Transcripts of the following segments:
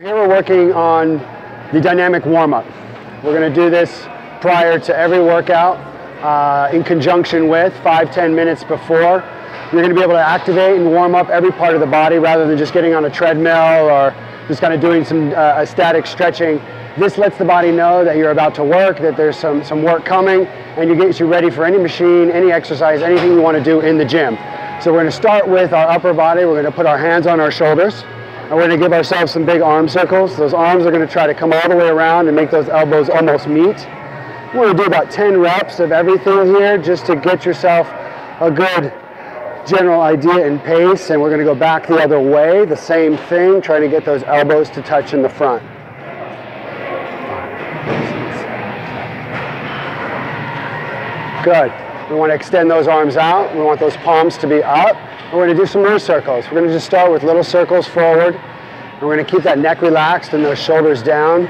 Here we're working on the dynamic warm-up. We're going to do this prior to every workout in conjunction with 5-10 minutes before. You're going to be able to activate and warm up every part of the body rather than just getting on a treadmill or just kind of doing some static stretching. This lets the body know that you're about to work, that there's some work coming, and it gets you ready for any machine, any exercise, anything you want to do in the gym. So we're going to start with our upper body. We're going to put our hands on our shoulders. And we're going to give ourselves some big arm circles. Those arms are going to try to come all the way around and make those elbows almost meet. We're going to do about 10 reps of everything here just to get yourself a good general idea and pace. And we're going to go back the other way, the same thing, trying to get those elbows to touch in the front. Good. We want to extend those arms out. We want those palms to be up. We're going to do some rear circles. We're going to just start with little circles forward. And we're going to keep that neck relaxed and those shoulders down.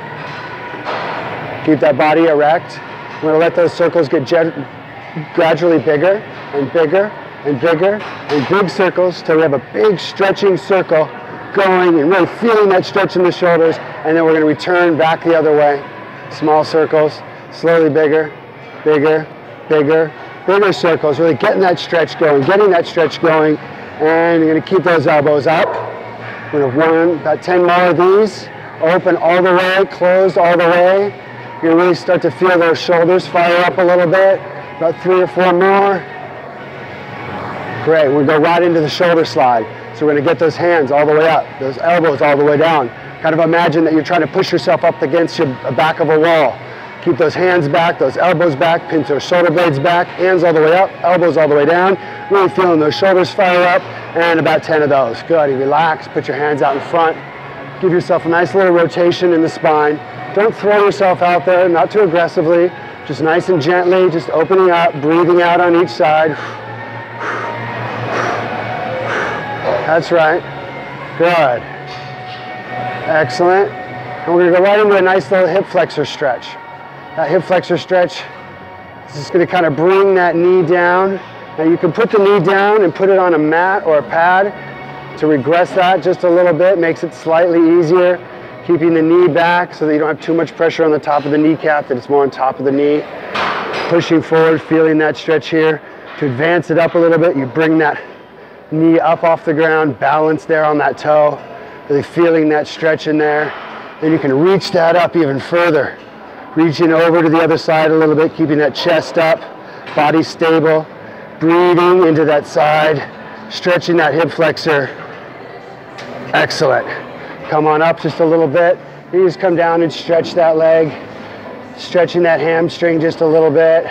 Keep that body erect. We're going to let those circles get gradually bigger and bigger and bigger and big circles till we have a big stretching circle going and really feeling that stretch in the shoulders. And then we're going to return back the other way. Small circles, slowly bigger, bigger, bigger. Bigger circles, really getting that stretch going, and you're going to keep those elbows up. We're going to run about 10 more of these, open all the way, closed all the way. You're going to really start to feel those shoulders fire up a little bit, about 3 or 4 more. Great, we're going to go right into the shoulder slide. So we're going to get those hands all the way up, those elbows all the way down. Kind of imagine that you're trying to push yourself up against the back of a wall. Keep those hands back, those elbows back, pinch those shoulder blades back, hands all the way up, elbows all the way down. Really feeling those shoulders fire up, and about 10 of those. Good, you relax, put your hands out in front. Give yourself a nice little rotation in the spine. Don't throw yourself out there, not too aggressively. Just nice and gently, just opening up, breathing out on each side. That's right. Good. Excellent. And we're going to go right into a nice little hip flexor stretch. That hip flexor stretch is just going to kind of bring that knee down. Now you can put the knee down and put it on a mat or a pad to regress that just a little bit, makes it slightly easier. Keeping the knee back so that you don't have too much pressure on the top of the kneecap, that it's more on top of the knee. Pushing forward, feeling that stretch here. To advance it up a little bit, you bring that knee up off the ground, balance there on that toe, really feeling that stretch in there. Then you can reach that up even further. Reaching over to the other side a little bit, keeping that chest up, body stable, breathing into that side, stretching that hip flexor. Excellent. Come on up just a little bit. You just come down and stretch that leg, stretching that hamstring just a little bit.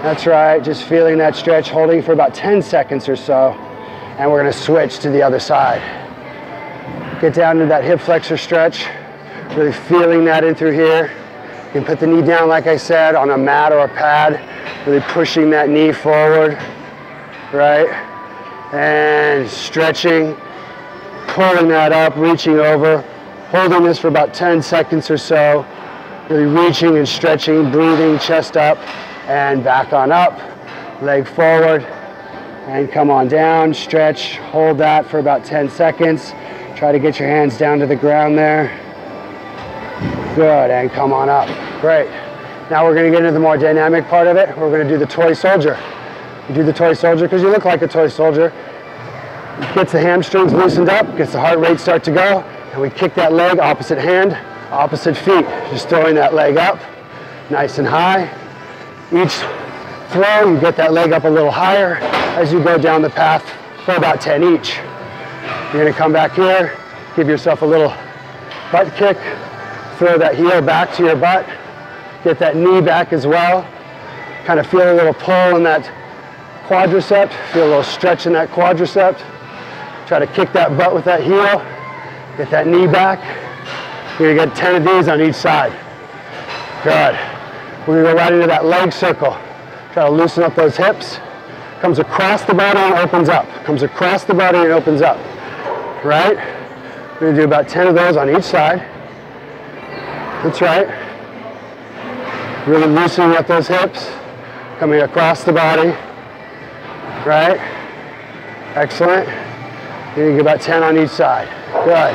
That's right, just feeling that stretch, holding for about 10 seconds or so. And we're going to switch to the other side. Get down to that hip flexor stretch. Really feeling that in through here. You can put the knee down, like I said, on a mat or a pad. Really pushing that knee forward, right? And stretching, pulling that up, reaching over, holding this for about 10 seconds or so. Really reaching and stretching, breathing, chest up, and back on up. Leg forward, and come on down, stretch, hold that for about 10 seconds. Try to get your hands down to the ground there. Good, and come on up. Great. Now we're going to get into the more dynamic part of it. We're going to do the toy soldier. You do the toy soldier because you look like a toy soldier. Gets the hamstrings loosened up, gets the heart rate start to go, and we kick that leg, opposite hand, opposite feet. Just throwing that leg up, nice and high. Each throw, you get that leg up a little higher as you go down the path for about 10 each. You're going to come back here, give yourself a little butt kick. Throw that heel back to your butt. Get that knee back as well. Kind of feel a little pull in that quadricep. Feel a little stretch in that quadricep. Try to kick that butt with that heel. Get that knee back. You're going to get 10 of these on each side. Good. We're going to go right into that leg circle. Try to loosen up those hips. Comes across the body and opens up. Comes across the body and opens up. Right? We're going to do about 10 of those on each side. That's right. Really loosening up those hips, coming across the body, right? Excellent. You can get about 10 on each side. Good.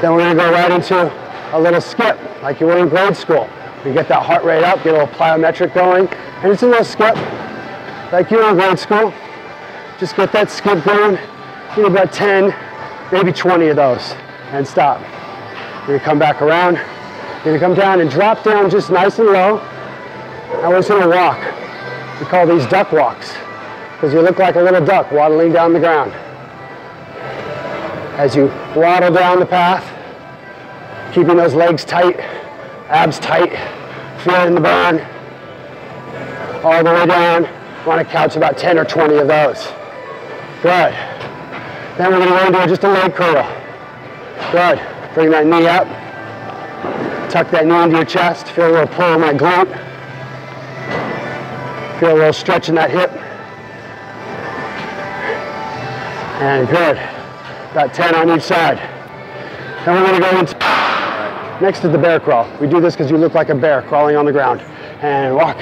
Then we're gonna go right into a little skip, like you were in grade school. You get that heart rate up, get a little plyometric going, and it's a little skip, like you were in grade school. Just get that skip going, do about 10, maybe 20 of those, and stop. You're gonna come back around, you're gonna come down and drop down just nice and low. Now we're just gonna walk. We call these duck walks, because you look like a little duck waddling down the ground. As you waddle down the path, keeping those legs tight, abs tight, feeling the burn, all the way down. Want to couch about 10 or 20 of those. Good. Then we're going to go into just a leg curl. Good. Bring that knee up. Tuck that knee into your chest. Feel a little pull in that glute. Feel a little stretch in that hip. And good. About 10 on each side. Then we're going to go into next to the bear crawl. We do this because you look like a bear crawling on the ground. And walk.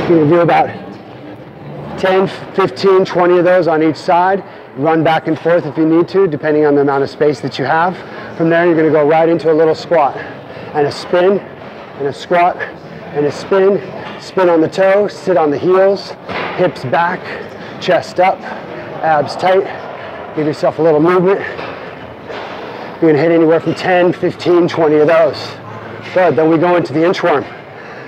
You're going to do about 10, 15, 20 of those on each side. Run back and forth if you need to, depending on the amount of space that you have. From there, you're going to go right into a little squat. And a spin, and a squat, and a spin. Spin on the toe, sit on the heels, hips back, chest up, abs tight. Give yourself a little movement. You're going to hit anywhere from 10, 15, 20 of those. Good. Then we go into the inchworm.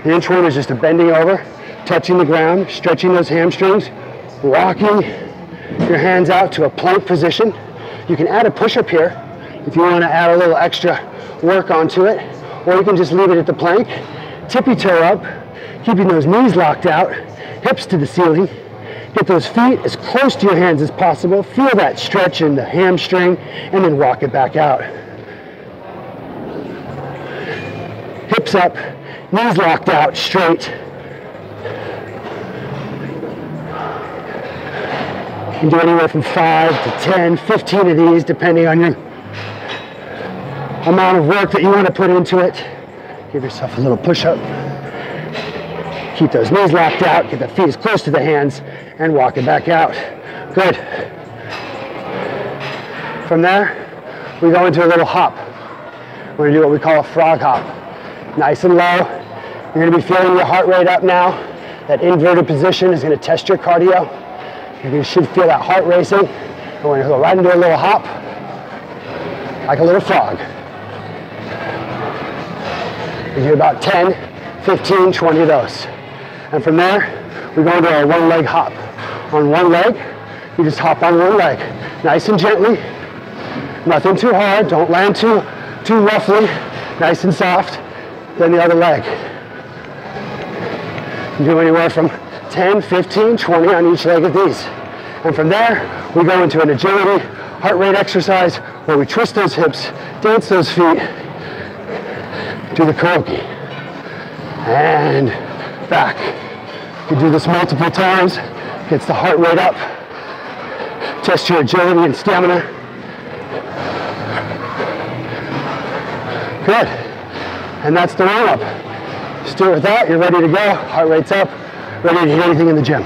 The inchworm is just a bending over, touching the ground, stretching those hamstrings, walking your hands out to a plank position. You can add a push-up here if you want to add a little extra work onto it, or you can just leave it at the plank. Tippy toe up, keeping those knees locked out, hips to the ceiling. Get those feet as close to your hands as possible. Feel that stretch in the hamstring, and then walk it back out. Hips up, knees locked out, straight. You can do anywhere from 5 to 10, 15 of these, depending on your amount of work that you want to put into it. Give yourself a little push-up. Keep those knees locked out, get the feet as close to the hands, and walk it back out. Good. From there, we go into a little hop. We're gonna do what we call a frog hop. Nice and low. You're gonna be feeling your heart rate up now. That inverted position is gonna test your cardio. You should feel that heart racing. And we're gonna go right into a little hop, like a little frog. We do about 10, 15, 20 of those. And from there, we go into our one leg hop. On one leg, you just hop on one leg. Nice and gently, nothing too hard, don't land too roughly, nice and soft. Then the other leg. You do anywhere from 10, 15, 20 on each leg of these. And from there, we go into an agility, heart rate exercise where we twist those hips, dance those feet, do the karaoke. And back. You do this multiple times, gets the heart rate up, test your agility and stamina. Good. And that's the warm-up. Just do it with that, you're ready to go, heart rate's up, ready to hit anything in the gym.